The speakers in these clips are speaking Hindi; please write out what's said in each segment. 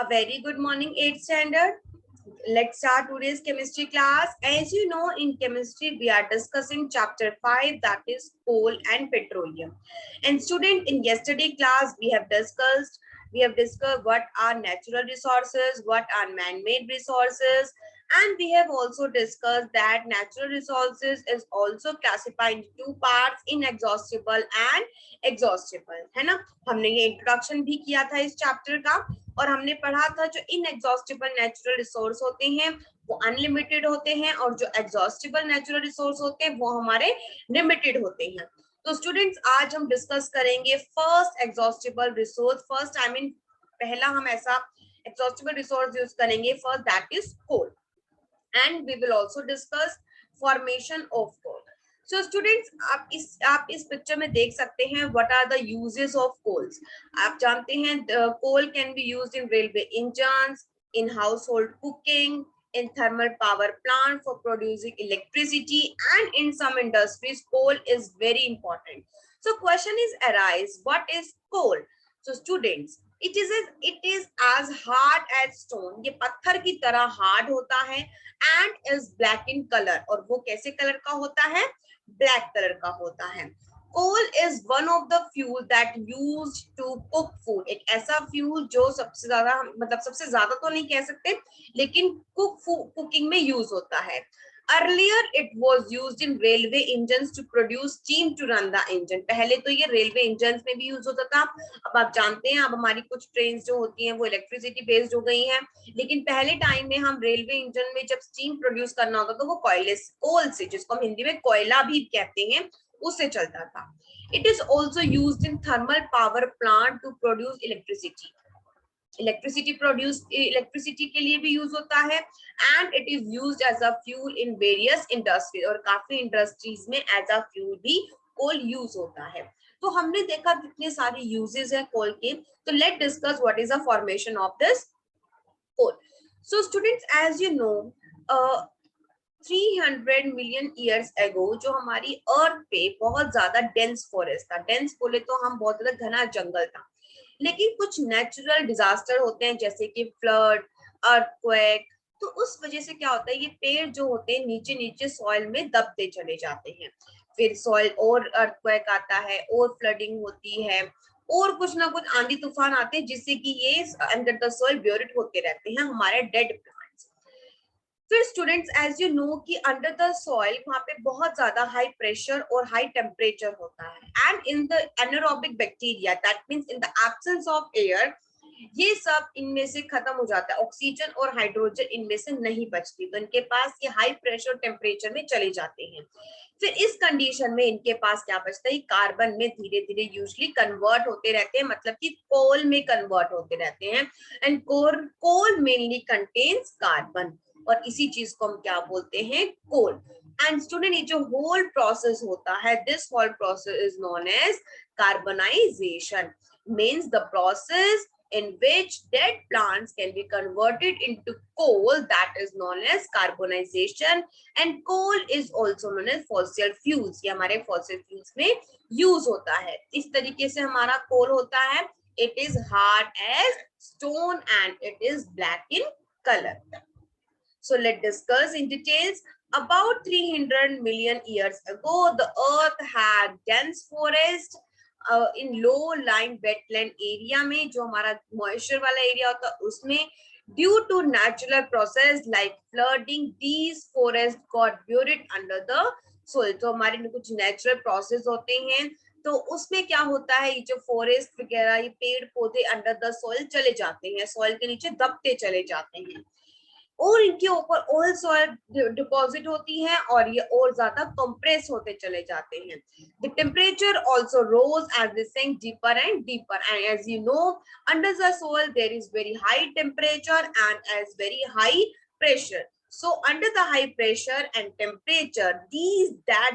A very good morning, 8th standard. Let's start today's chemistry class. As you know, in chemistry, we are discussing chapter 5, that is coal and petroleum. And student, in yesterday class, we have discussed what are natural resources, what are man-made resources, and we have also discussed that natural resources is also classified into two parts, inexhaustible and exhaustible, है ना? हमने ये इंट्रोडक्शन भी किया था इस चैप्टर का, और हमने पढ़ा था जो इनएग्जॉस्टिबल नेचुरल रिसोर्स होते हैं वो अनलिमिटेड होते हैं, और जो एग्जॉस्टिबल नेचुरल रिसोर्स होते हैं वो हमारे लिमिटेड होते हैं। तो स्टूडेंट्स, आज हम डिस्कस करेंगे first exhaustible resource. First I mean पहला हम ऐसा एग्जॉस्टिबल रिसोर्स यूज करेंगे first, that is coal, and we will also discuss formation of coal. So students, आप इस पिक्चर में देख सकते हैं what are the uses of coals. आप जानते हैं coal can be used in railway engines, in household cooking, in thermal power plant for producing electricity, and in some industries coal is very important. So question is arise, what is coal? So students, it is as hard as stone. ये पत्थर की तरह हार्ड होता है, and is black in color. और वो कैसे कलर का होता है? ब्लैक कलर का होता है। Coal is one of the fuel that used to cook food. एक ऐसा फ्यूल जो सबसे ज्यादा, मतलब सबसे ज्यादा तो नहीं कह सकते, लेकिन कुकिंग में यूज होता है। Earlier it was used in railway engines to produce steam to run the engine. पहले तो ये रेलवे इंजन में भी यूज होता था। अब आप जानते हैं, अब हमारी कुछ ट्रेन जो होती हैं वो इलेक्ट्रिसिटी बेस्ड हो गई हैं, लेकिन पहले टाइम में हम रेलवे इंजन में जब स्टीम प्रोड्यूस करना होता तो वो कोल से, जिसको हम हिंदी में कोयला भी कहते हैं, उससे चलता था। It is also used in thermal power plant to produce electricity. Electricity के लिए भी यूज होता है, and it is used as a fuel in various industries, और काफी इंडस्ट्रीज में एज अ फ्यूल भी कोल यूज होता है। तो हमने देखा कितने सारे यूजेस है कोल के। तो let discuss what is the formation of this coal. So students, as you know, 300 million years ago जो हमारी अर्थ पे बहुत ज्यादा डेंस फॉरेस्ट था। डेंस बोले तो हम बहुत ज्यादा घना जंगल था, लेकिन कुछ नेचुरल डिजास्टर होते हैं जैसे कि फ्लड, अर्थक्वेक। तो उस वजह से क्या होता है, ये पेड़ जो होते हैं नीचे नीचे सॉइल में दबते चले जाते हैं। फिर सॉइल और अर्थक्वेक आता है, और फ्लडिंग होती है, और कुछ ना कुछ आंधी तूफान आते हैं, जिससे कि ये अंडर द सॉइल ब्यूरिड होते रहते हैं हमारे डेड प्लांट्स। फिर स्टूडेंट्स, एज यू नो कि अंडर द सॉइल वहां पे बहुत ज्यादा हाई प्रेशर और हाई टेम्परेचर होता है, and in the anaerobic bacteria, that means in the absence of air, ये सब इनमें से खत्म हो जाता है। ऑक्सीजन और हाइड्रोजन इनमें से नहीं बचती, तो इनके पास ये हाई प्रेशर टेम्परेचर में चले जाते हैं। फिर इस कंडीशन में इनके पास क्या बचता है, कार्बन में धीरे धीरे यूजली कन्वर्ट होते रहते हैं, मतलब कि कोल में कन्वर्ट होते रहते हैं, and coal mainly contains carbon, और इसी चीज को हम क्या बोलते हैं, कोल। एंड स्टूडेंट, ये जो होल प्रोसेस होता है, this whole process is known as carbonisation, means the process in which dead plants can be converted into coal, that is known as carbonization, and coal is also known as fossil fuels. ये हमारे fossil fuels में use होता है। इस तरीके से हमारा coal होता है, it is hard as stone and it is black in color. So let's discuss in details. About 300 million years ago, the earth had dense forest in low line wetland area में, जो हमारा मॉइस्चर वाला एरिया होता है उसमें, due to natural process like flooding, these forest got buried under the soil. तो हमारे कुछ नेचुरल प्रोसेस होते हैं, तो उसमें क्या होता है, ये जो फॉरेस्ट वगैरह, ये पेड़ पौधे अंडर द सोइल चले जाते हैं, सॉइल के नीचे दबते चले जाते हैं, और इनके ऊपर ऑयल सॉइल डिपॉजिट होती है, और ये और ज्यादा कंप्रेस होते चले जाते हैं। The temperature also rose as they sink deeper and deeper, and as you know under the soil there is very high temperature and as very high pressure. So under the high pressure and temperature, these dead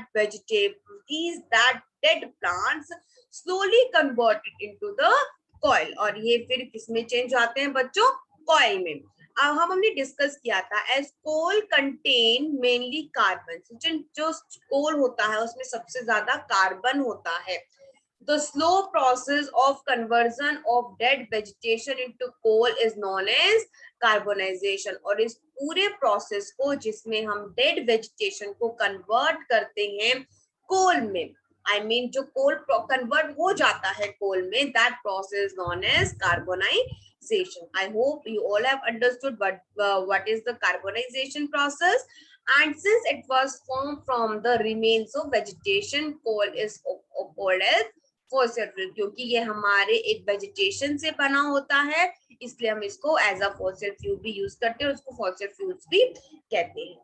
plants slowly converted into the coil, और ये फिर किसमें चेंज आते हैं बच्चों, कॉइल में। हमने डिस्कस किया था, as coal contain mainly carbon, जो कोल होता है उसमें सबसे ज्यादा कार्बन होता है। The slow process of conversion of dead vegetation into coal is known as carbonization. और इस पूरे प्रोसेस को जिसमें हम डेड वेजिटेशन को कन्वर्ट करते हैं कोल में, I mean जो कोल कन्वर्ट हो जाता है कोल में, that process known as carbonization. I hope you all have understood what is the carbonization process. And since it was formed from the remains of vegetation, coal is called as fossil fuel, क्योंकि ये हमारे एक वेजिटेशन से बना होता है, इसलिए हम इसको एज अ फॉसिल फ्यूल भी यूज करते हैं, उसको फॉसिल फ्यूल्स भी कहते हैं.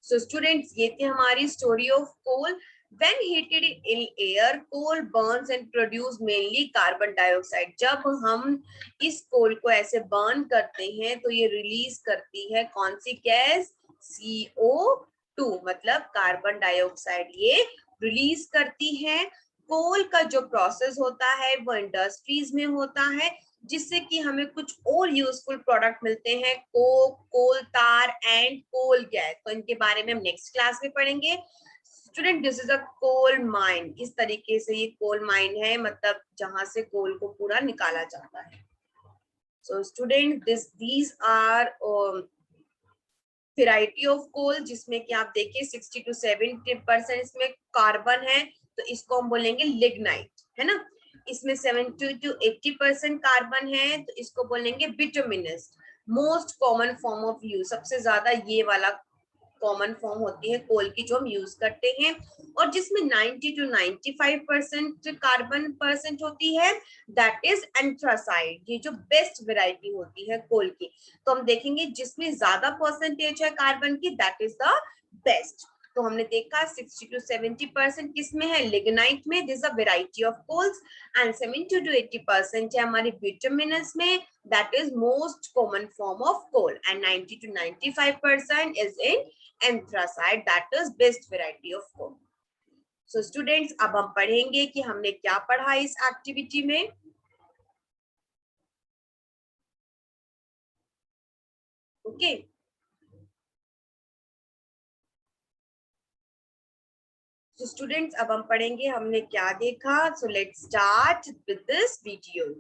सो स्टूडेंट्स, ये थी हमारी story of coal. When heated in air, coal burns and produce mainly carbon dioxide. जब हम इस कोल को ऐसे बर्न करते हैं तो ये रिलीज करती है कौन सी गैस? CO2, मतलब कार्बन डाइऑक्साइड ये रिलीज करती है. कोल का जो प्रोसेस होता है वो इंडस्ट्रीज में होता है, जिससे कि हमें कुछ और यूजफुल प्रोडक्ट मिलते हैं, कोक, कोल तार एंड कोल गैस. तो इनके बारे में हम नेक्स्ट क्लास में पढ़ेंगे. Student, this is a coal mine. इस तरीके से ये कोल माइन है, मतलब जहां से कोल को पूरा निकाला जाता है. So student, these are variety of coal, जिसमें कि आप देखिए 60 to 70% इसमें कार्बन है, तो इसको हम बोलेंगे लिग्नाइट, है ना. इसमें 70 to 80% कार्बन है, तो इसको बोलेंगे bituminous. Most common form of use, सबसे ज्यादा ये वाला कॉमन फॉर्म होती है कोल की जो हम यूज करते हैं, और जिसमें 90 to 95% कार्बन परसेंट होती है, दैट इज एंथ्रासाइड. ये जो बेस्ट वेराइटी होती है कोल की, तो हम देखेंगे जिसमें ज्यादा परसेंटेज है कार्बन की, दैट इज द बेस्ट. तो हमने देखा 60 to 70% किसमें है? लिग्नाइट में. This a variety of coals. And 70 to 80% है हमारे बिटुमिनस में, that is most common form of coal, and 90 to 95% is in anthracite, that is best variety of coal. So students, अब हम पढ़ेंगे कि हमने क्या पढ़ा इस एक्टिविटी में. ओके, so students, अब हम पढ़ेंगे हमने क्या देखा. So let's start with this video.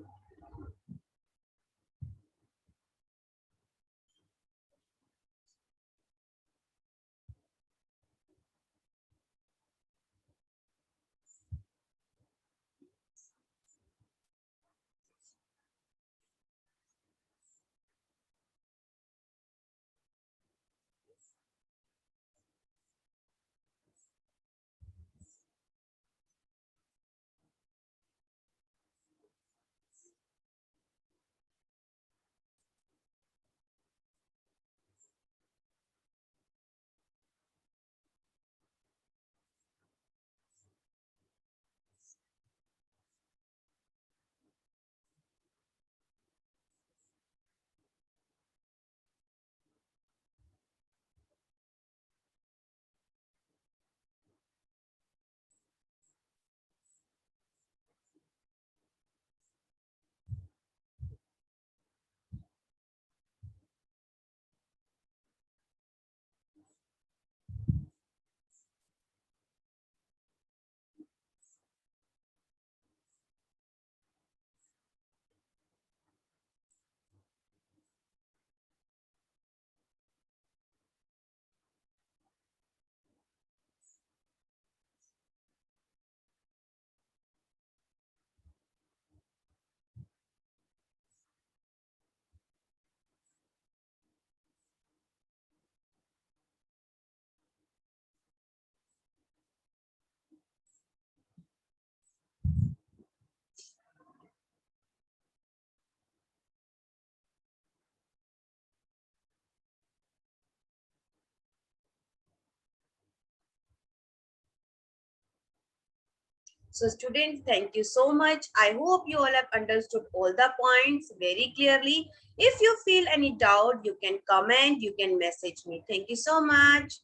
So students, thank you so much. I hope you all have understood all the points very clearly. If you feel any doubt, you can comment, you can message me. Thank you so much.